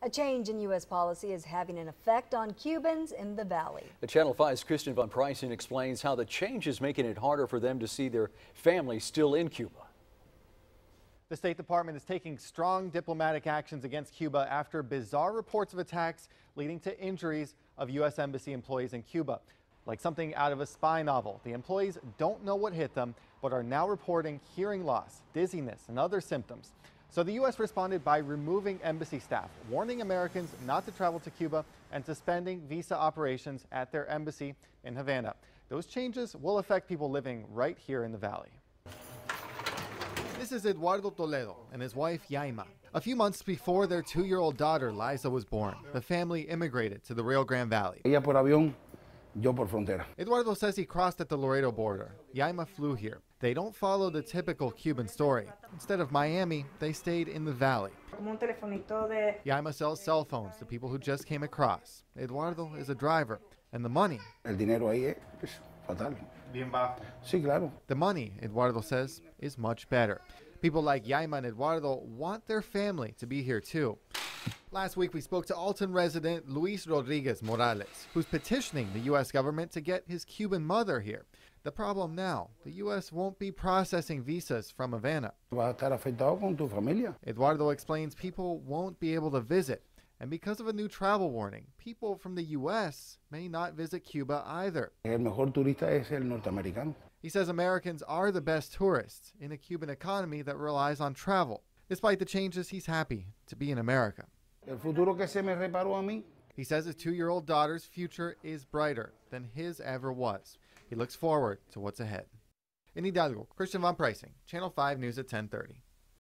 A change in U.S. policy is having an effect on Cubans in the valley. The Channel 5's Kristen Von Preisen explains how the change is making it harder for them to see their families still in Cuba. The State Department is taking strong diplomatic actions against Cuba after bizarre reports of attacks leading to injuries of U.S. Embassy employees in Cuba. Like something out of a spy novel, the employees don't know what hit them, but are now reporting hearing loss, dizziness, and other symptoms. So the U.S. responded by removing embassy staff, warning Americans not to travel to Cuba, and suspending visa operations at their embassy in Havana. Those changes will affect people living right here in the valley. This is Eduardo Toledo and his wife, Yaima. A few months before their 2-year-old daughter, Liza, was born, the family immigrated to the Rio Grande Valley. Ella por avión, yo por frontera. Eduardo says he crossed at the Laredo border. Yaima flew here. They don't follow the typical Cuban story. Instead of Miami, they stayed in the valley. Yaima sells cell phones to people who just came across. Eduardo is a driver. And the money. El dinero ahí es fatal. Bien bajo. Sí, claro. The money, Eduardo says, is much better. People like Yaima and Eduardo want their family to be here too. Last week, we spoke to Alton resident Luis Rodriguez Morales, who's petitioning the U.S. government to get his Cuban mother here. The problem now, the U.S. won't be processing visas from Havana. Vas a estar afectado con tu familia. Eduardo explains people won't be able to visit. And because of a new travel warning, people from the U.S. may not visit Cuba either. El mejor turista es el norteamericano. He says Americans are the best tourists in a Cuban economy that relies on travel. Despite the changes, he's happy to be in America. El futuro que se me reparó a mí. He says his 2-year-old daughter's future is brighter than his ever was. He looks forward to what's ahead. In Hidalgo, Kristen Von Preisen, Channel 5 News at 10:30.